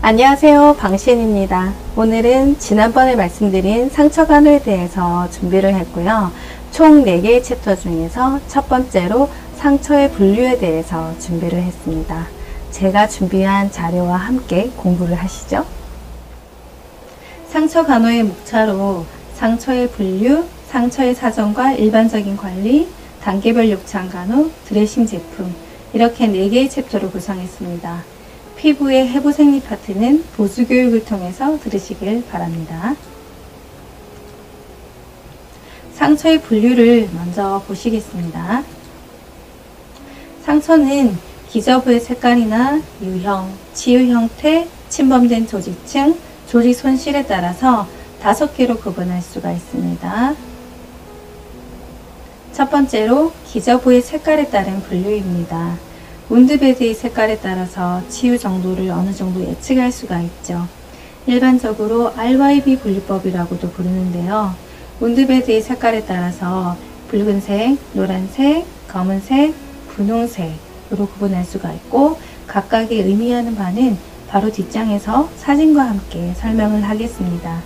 안녕하세요, 방신입니다. 오늘은 지난번에 말씀드린 상처 간호에 대해서 준비를 했고요. 총 4개의 챕터 중에서 첫 번째로 상처의 분류에 대해서 준비를 했습니다. 제가 준비한 자료와 함께 공부를 하시죠. 상처 간호의 목차로 상처의 분류, 상처의 사정과 일반적인 관리, 단계별 욕창 간호, 드레싱 제품, 이렇게 4개의 챕터로 구성했습니다. 피부의 해부 생리 파트는 보수 교육을 통해서 들으시길 바랍니다. 상처의 분류를 먼저 보시겠습니다. 상처는 기저부의 색깔이나 유형, 치유 형태, 침범된 조직층, 조직 손실에 따라서 5개로 구분할 수가 있습니다. 첫 번째로 기저부의 색깔에 따른 분류입니다. 운드베드의 색깔에 따라서 치유 정도를 어느 정도 예측할 수가 있죠. 일반적으로 RYB 분류법이라고도 부르는데요. 운드베드의 색깔에 따라서 붉은색, 노란색, 검은색, 분홍색으로 구분할 수가 있고, 각각의 의미하는 바는 바로 뒷장에서 사진과 함께 설명을 하겠습니다.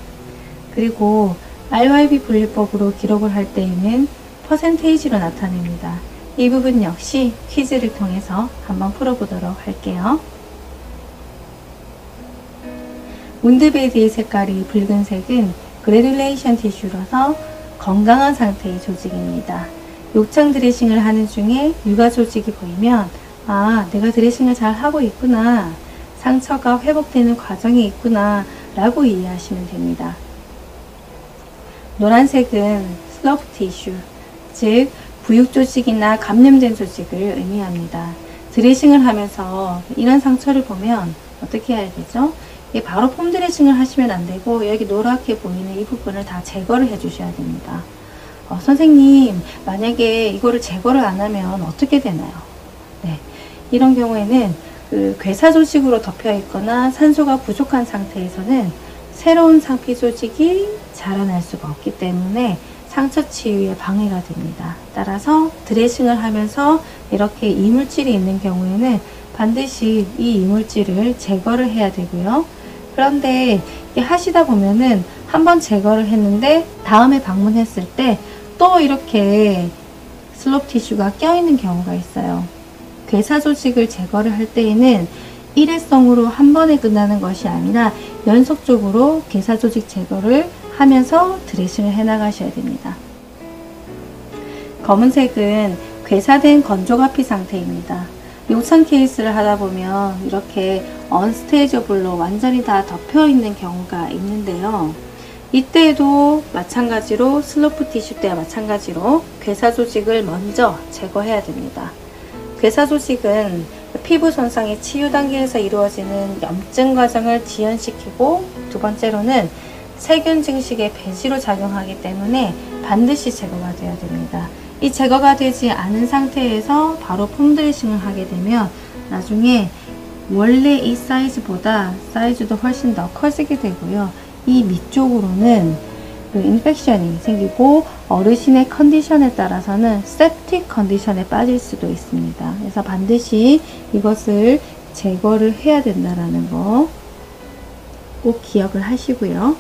그리고 RYB 분류법으로 기록을 할 때에는 퍼센테이지로 나타냅니다. 이 부분 역시 퀴즈를 통해서 한번 풀어보도록 할게요. 운드베드의 색깔이 붉은색은 그래듈레이션 티슈라서 건강한 상태의 조직입니다. 욕창 드레싱을 하는 중에 유가 조직이 보이면 내가 드레싱을 잘 하고 있구나, 상처가 회복되는 과정이 있구나 라고 이해하시면 됩니다. 노란색은 슬러프 티슈, 즉 부육 조직이나 감염된 조직을 의미합니다. 드레싱을 하면서 이런 상처를 보면 어떻게 해야 되죠? 바로 폼 드레싱을 하시면 안 되고, 여기 노랗게 보이는 이 부분을 다 제거를 해 주셔야 됩니다. 선생님, 만약에 이거를 제거를 안 하면 어떻게 되나요? 네, 이런 경우에는 괴사 조직으로 덮여 있거나 산소가 부족한 상태에서는 새로운 상피 조직이 자라날 수가 없기 때문에 상처 치유에 방해가 됩니다. 따라서 드레싱을 하면서 이렇게 이물질이 있는 경우에는 반드시 이 이물질을 제거를 해야 되고요. 그런데 하시다 보면은 한번 제거를 했는데 다음에 방문했을 때 또 이렇게 슬로프 티슈가 껴있는 경우가 있어요. 괴사 조직을 제거를 할 때에는 일회성으로 한 번에 끝나는 것이 아니라 연속적으로 괴사 조직 제거를 하면서 드레싱을 해 나가셔야 됩니다. 검은색은 괴사된 건조가피 상태입니다. 욕창 케이스를 하다 보면 이렇게 언스테이저블로 완전히 다 덮여 있는 경우가 있는데요. 이때에도 마찬가지로 슬로프 티슈 때와 마찬가지로 괴사 조직을 먼저 제거해야 됩니다. 괴사 조직은 피부 손상의 치유 단계에서 이루어지는 염증 과정을 지연시키고, 두 번째로는 세균 증식의 배지로 작용하기 때문에 반드시 제거가 되어야 됩니다. 이 제거가 되지 않은 상태에서 바로 폼 드레싱을 하게 되면 나중에 원래 이 사이즈보다 사이즈도 훨씬 더 커지게 되고요. 이 밑쪽으로는 인펙션이 생기고 어르신의 컨디션에 따라서는 septic 컨디션에 빠질 수도 있습니다. 그래서 반드시 이것을 제거를 해야 된다는 거 꼭 기억을 하시고요.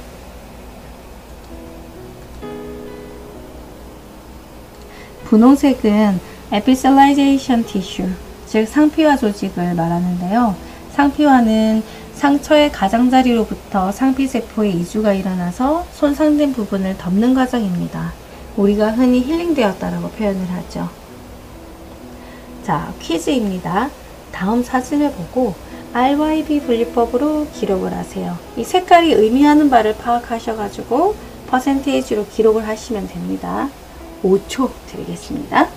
분홍색은 에피셀라이제이션 티슈, 즉 상피화 조직을 말하는데요. 상피화는 상처의 가장자리로부터 상피세포의 이주가 일어나서 손상된 부분을 덮는 과정입니다. 우리가 흔히 힐링되었다라고 표현을 하죠. 자, 퀴즈입니다. 다음 사진을 보고 RYB 분류법으로 기록을 하세요. 이 색깔이 의미하는 바를 파악하셔가지고 퍼센테이지로 기록을 하시면 됩니다. 5초 드리겠습니다.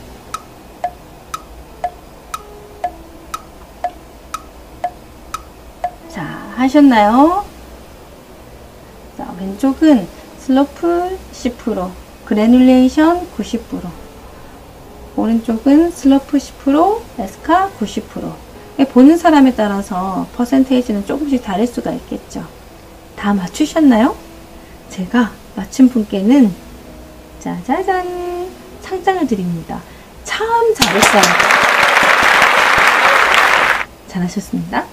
자, 하셨나요? 자, 왼쪽은 슬로프 10%, 그래듈레이션 90%, 오른쪽은 슬로프 10%, 에스카 90%. 보는 사람에 따라서 퍼센테이지는 조금씩 다를 수가 있겠죠. 다 맞추셨나요? 제가 맞춘 분께는 짜자잔! 상장을 드립니다. 참 잘했어요. 잘하셨습니다.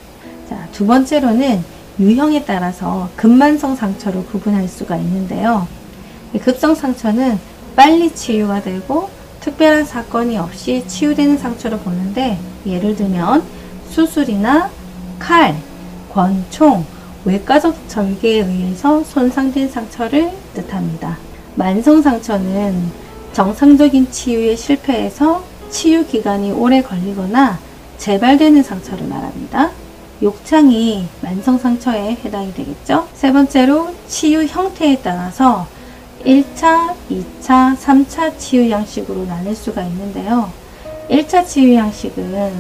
자, 두 번째로는 유형에 따라서 급만성 상처로 구분할 수가 있는데요. 급성 상처는 빨리 치유가 되고 특별한 사건이 없이 치유되는 상처로 보는데, 예를 들면 수술이나 칼, 권총, 외과적 절개에 의해서 손상된 상처를 뜻합니다. 만성 상처는 정상적인 치유에 실패해서 치유 기간이 오래 걸리거나 재발되는 상처를 말합니다. 욕창이 만성 상처에 해당이 되겠죠. 세 번째로 치유 형태에 따라서 1차, 2차, 3차 치유 양식으로 나눌 수가 있는데요. 1차 치유 양식은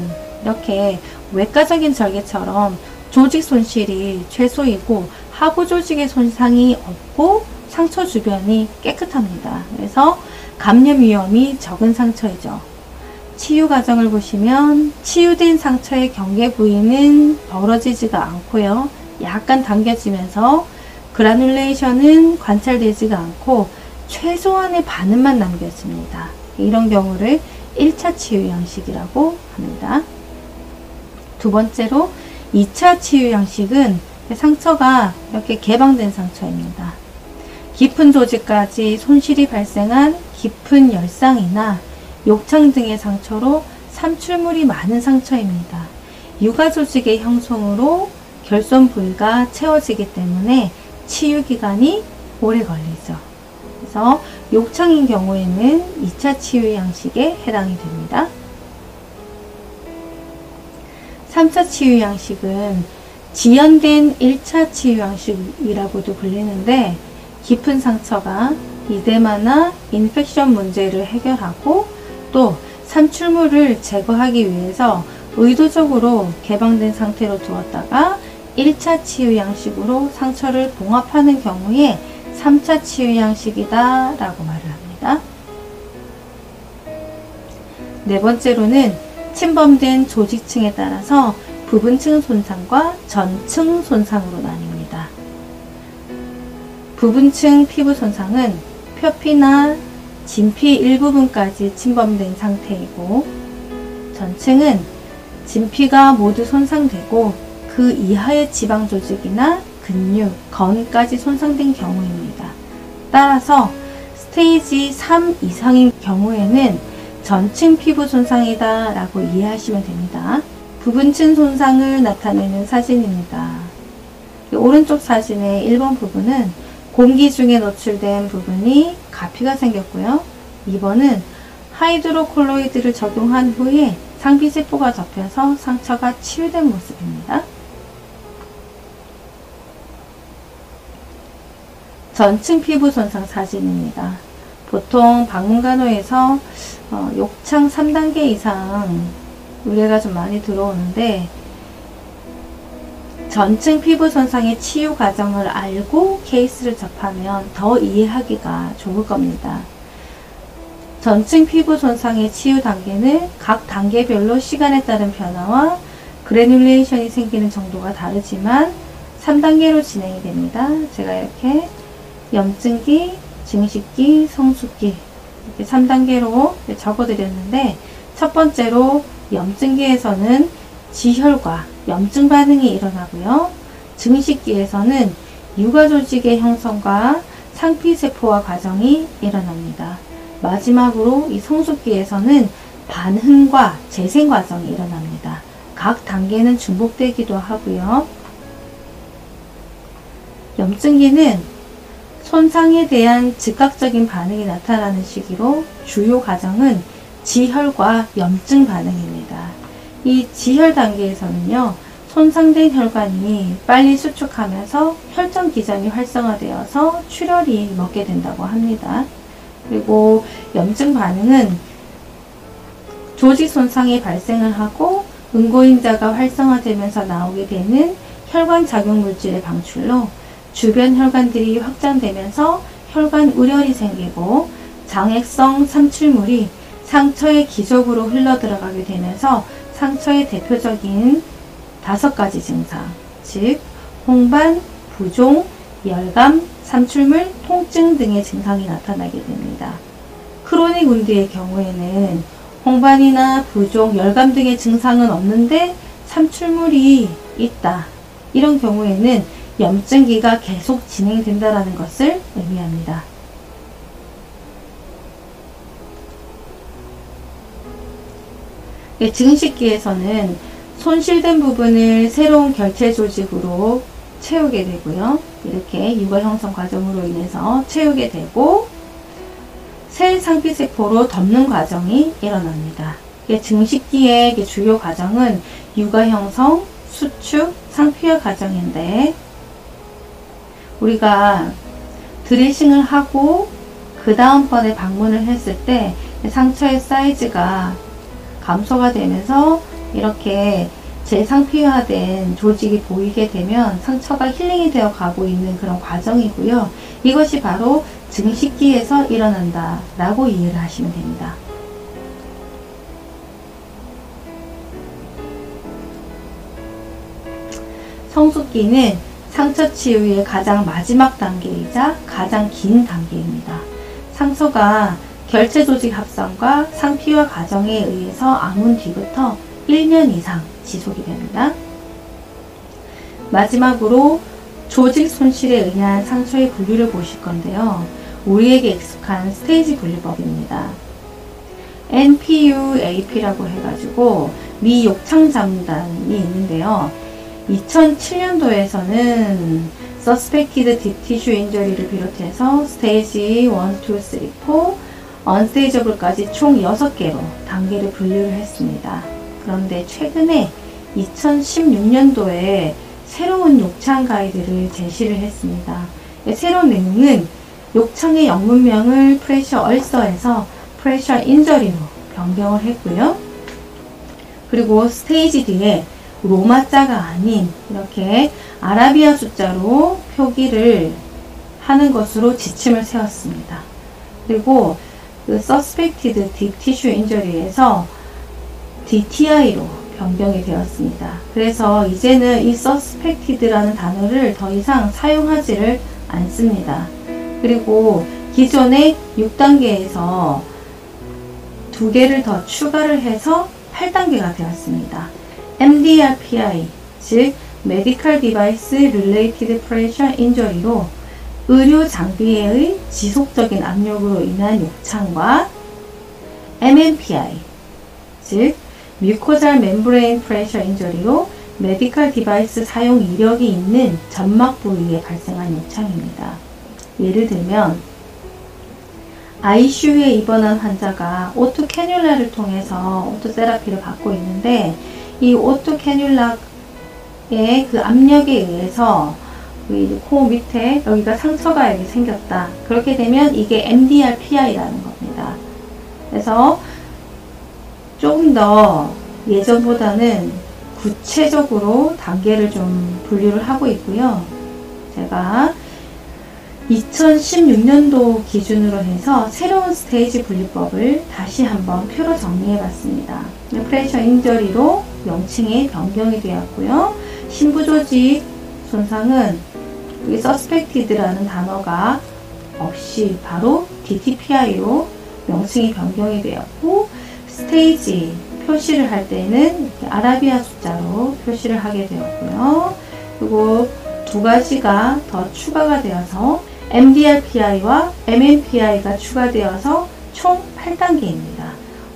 이렇게 외과적인 절개처럼 조직 손실이 최소이고 하부 조직의 손상이 없고 상처 주변이 깨끗합니다. 그래서 감염 위험이 적은 상처이죠. 치유 과정을 보시면 치유된 상처의 경계 부위는 벌어지지가 않고요. 약간 당겨지면서 그라눌레이션은 관찰되지가 않고 최소한의 반응만 남겨집니다. 이런 경우를 1차 치유 양식이라고 합니다. 두 번째로 2차 치유 양식은 상처가 이렇게 개방된 상처입니다. 깊은 조직까지 손실이 발생한 깊은 열상이나 욕창 등의 상처로 삼출물이 많은 상처입니다. 유가 조직의 형성으로 결손 부위가 채워지기 때문에 치유 기간이 오래 걸리죠. 그래서 욕창인 경우에는 2차 치유 양식에 해당이 됩니다. 3차 치유 양식은 지연된 1차 치유 양식이라고도 불리는데, 깊은 상처가 이데마나 인펙션 문제를 해결하고 또 삼출물을 제거하기 위해서 의도적으로 개방된 상태로 두었다가 1차 치유 양식으로 상처를 봉합하는 경우에 3차 치유 양식이다 라고 말을 합니다. 네 번째로는 침범된 조직층에 따라서 부분층 손상과 전층 손상으로 나뉩니다. 부분층 피부 손상은 표피나 진피 일부분까지 침범된 상태이고, 전층은 진피가 모두 손상되고 그 이하의 지방 조직이나 근육, 건까지 손상된 경우입니다. 따라서 스테이지 3 이상인 경우에는 전층 피부 손상이다 라고 이해하시면 됩니다. 부분층 손상을 나타내는 사진입니다. 오른쪽 사진의 1번 부분은 공기 중에 노출된 부분이 가피가 생겼고요. 2번은 하이드로콜로이드를 적용한 후에 상피세포가 접혀서 상처가 치유된 모습입니다. 전층 피부 손상 사진입니다. 보통 방문간호에서 욕창 3단계 이상 의뢰가 좀 많이 들어오는데, 전층 피부 손상의 치유 과정을 알고 케이스를 접하면 더 이해하기가 좋을 겁니다. 전층 피부 손상의 치유 단계는 각 단계별로 시간에 따른 변화와 그래뉼레이션이 생기는 정도가 다르지만 3단계로 진행이 됩니다. 제가 이렇게 염증기, 증식기, 성숙기 이렇게 3단계로 적어드렸는데, 첫 번째로 염증기에서는 지혈과 염증 반응이 일어나고요. 증식기에서는 유가조직의 형성과 상피세포화 과정이 일어납니다. 마지막으로 이 성숙기에서는 반응과 재생 과정이 일어납니다. 각 단계는 중복되기도 하고요. 염증기는 손상에 대한 즉각적인 반응이 나타나는 시기로 주요 과정은 지혈과 염증 반응입니다. 이 지혈 단계에서는요, 손상된 혈관이 빨리 수축하면서 혈전 기전이 활성화되어서 출혈이 먹게 된다고 합니다. 그리고 염증 반응은 조직 손상이 발생을 하고 응고인자가 활성화되면서 나오게 되는 혈관 작용 물질의 방출로 주변 혈관들이 확장되면서 혈관 우열이 생기고 장액성 삼출물이 상처의 기적으로 흘러 들어가게 되면서 상처의 대표적인 5가지 증상, 즉 홍반, 부종, 열감, 삼출물, 통증 등의 증상이 나타나게 됩니다. 크로닉 운드의 경우에는 홍반이나 부종, 열감 등의 증상은 없는데 참출물이 있다. 이런 경우에는 염증기가 계속 진행된다라는 것을 의미합니다. 증식기에서는 손실된 부분을 새로운 결체 조직으로 채우게 되고요. 이렇게 육아 형성 과정으로 인해서 채우게 되고 새 상피세포로 덮는 과정이 일어납니다. 증식기의 주요 과정은 육아 형성, 수축, 상피화 과정인데 우리가 드레싱을 하고 그 다음번에 방문을 했을 때 상처의 사이즈가 감소가 되면서 이렇게 재상피화된 조직이 보이게 되면 상처가 힐링이 되어 가고 있는 그런 과정이고요. 이것이 바로 증식기에서 일어난다 라고 이해를 하시면 됩니다. 성숙기는 상처 치유의 가장 마지막 단계이자 가장 긴 단계입니다. 상처가 결체 조직 합성과 상피화 과정에 의해서 아문 뒤부터 1년 이상 지속이 됩니다. 마지막으로 조직 손실에 의한 상처의 분류를 보실 건데요. 우리에게 익숙한 스테이지 분류법입니다. NPUAP라고 해가지고 미 욕창 장단이 있는데요. 2007년도에서는 Suspected Deep Tissue Injury를 비롯해서 스테이지 1, 2, 3, 4 언스테이저블까지 총 6개로 단계를 분류를 했습니다. 그런데 최근에 2016년도에 새로운 욕창 가이드를 제시를 했습니다. 새로운 내용은 욕창의 영문명을 프레셔 얼서에서 프레셔 인저리로 변경을 했고요. 그리고 스테이지 뒤에 로마자가 아닌 이렇게 아라비아 숫자로 표기를 하는 것으로 지침을 세웠습니다. 그리고 그 Suspected Deep Tissue Injury에서 DTI로 변경이 되었습니다. 그래서 이제는 이 Suspected라는 단어를 더 이상 사용하지를 않습니다. 그리고 기존의 6단계에서 2개를 더 추가를 해서 8단계가 되었습니다. MDRPI, 즉 Medical Device Related Pressure Injury로 의료 장비의 지속적인 압력으로 인한 욕창과 MMPI, 즉 Mucosal Membrane Pressure Injury로 메디컬 디바이스 사용 이력이 있는 점막 부위에 발생한 욕창입니다. 예를 들면 ICU에 입원한 환자가 오토 캐뉼라를 통해서 오토 세라피를 받고 있는데 이 오토 캐뉼라의 그 압력에 의해서 코 밑에 여기가 상처가 여기 생겼다. 그렇게 되면 이게 MDRPI라는 겁니다. 그래서 조금 더 예전보다는 구체적으로 단계를 좀 분류를 하고 있고요. 제가 2016년도 기준으로 해서 새로운 스테이지 분류법을 다시 한번 표로 정리해 봤습니다. 프레셔 인저리로 명칭이 변경이 되었고요. 신부조직 손상은 이 Suspected라는 단어가 없이 바로 DTPI로 명칭이 변경이 되었고, 스테이지 표시를 할 때는 아라비아 숫자로 표시를 하게 되었고요. 그리고 2가지가 더 추가가 되어서 MDRPI와 MMPI가 추가되어서 총 8단계입니다.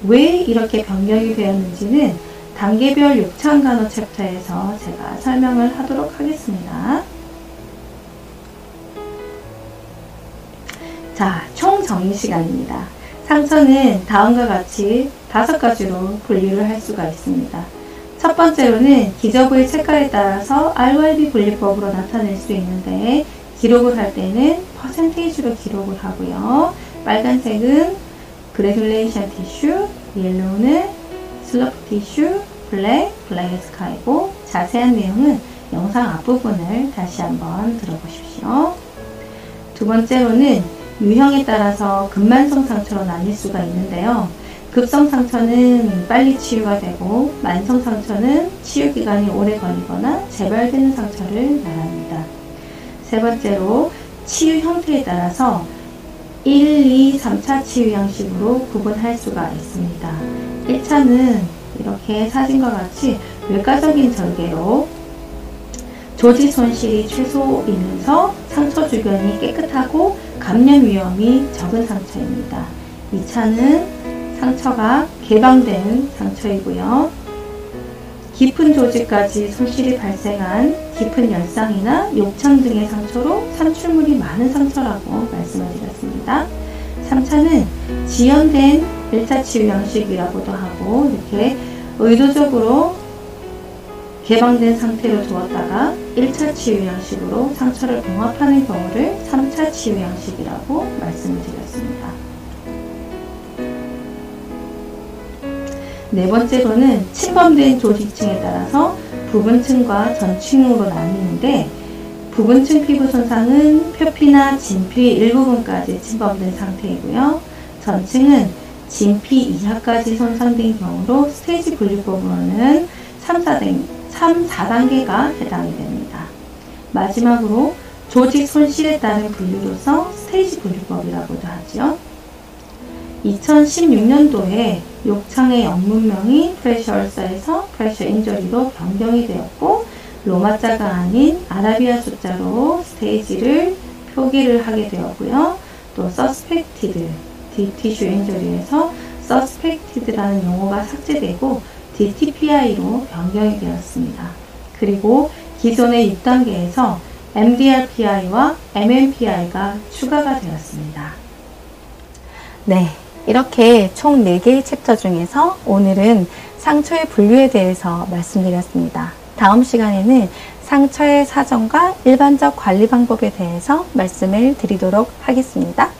왜 이렇게 변경이 되었는지는 단계별 욕창 간호 챕터에서 제가 설명을 하도록 하겠습니다. 자, 총 정의 시간입니다. 상처는 다음과 같이 5가지로 분류를 할 수가 있습니다. 첫 번째로는 기저부의 색깔에 따라서 RYB 분류법으로 나타낼 수 있는데, 기록을 할 때는 퍼센테이지로 기록을 하고요. 빨간색은 그래듈레이션 티슈, 옐로우는 슬러프 티슈, 블랙 스카이고, 자세한 내용은 영상 앞부분을 다시 한번 들어보십시오. 두 번째로는 유형에 따라서 급만성 상처로 나뉠 수가 있는데요. 급성 상처는 빨리 치유가 되고, 만성 상처는 치유 기간이 오래 걸리거나 재발되는 상처를 말합니다. 세 번째로 치유 형태에 따라서 1, 2, 3차 치유 양식으로 구분할 수가 있습니다. 1차는 이렇게 사진과 같이 외과적인 절개로 조직 손실이 최소이면서 상처 주변이 깨끗하고 감염 위험이 적은 상처입니다. 2차는 상처가 개방된 상처이고요. 깊은 조직까지 손실이 발생한 깊은 열상이나 욕창 등의 상처로 산출물이 많은 상처라고 말씀을 드렸습니다. 3차는 지연된 1차 치유 양식이라고도 하고 이렇게 의도적으로 개방된 상태로 두었다가 1차 치유 양식으로 상처를 봉합하는 경우를 3차 치유 양식이라고 말씀을 드렸습니다. 네 번째로는 침범된 조직층에 따라서 부분층과 전층으로 나뉘는데 부분층 피부 손상은 표피나 진피 일부분까지 침범된 상태이고요. 전층은 진피 이하까지 손상된 경우로 스테이지 분류법으로는 3, 4단계가 해당이 됩니다. 마지막으로 조직 손실에 따른 분류로서 스테이지 분류법이라고도 하죠. 2016년도에 욕창의 영문명이 프레셔 얼서에서 프레셔 인저리로 변경이 되었고 로마자가 아닌 아라비아 숫자로 스테이지를 표기를 하게 되었고요. 또 suspected 딥티슈 인저리에서 suspected라는 용어가 삭제되고 DTPI로 변경이 되었습니다. 그리고 기존의 6단계에서 MDRPI와 MMPI가 추가가 되었습니다. 네, 이렇게 총 4개의 챕터 중에서 오늘은 상처의 분류에 대해서 말씀드렸습니다. 다음 시간에는 상처의 사정과 일반적 관리 방법에 대해서 말씀을 드리도록 하겠습니다.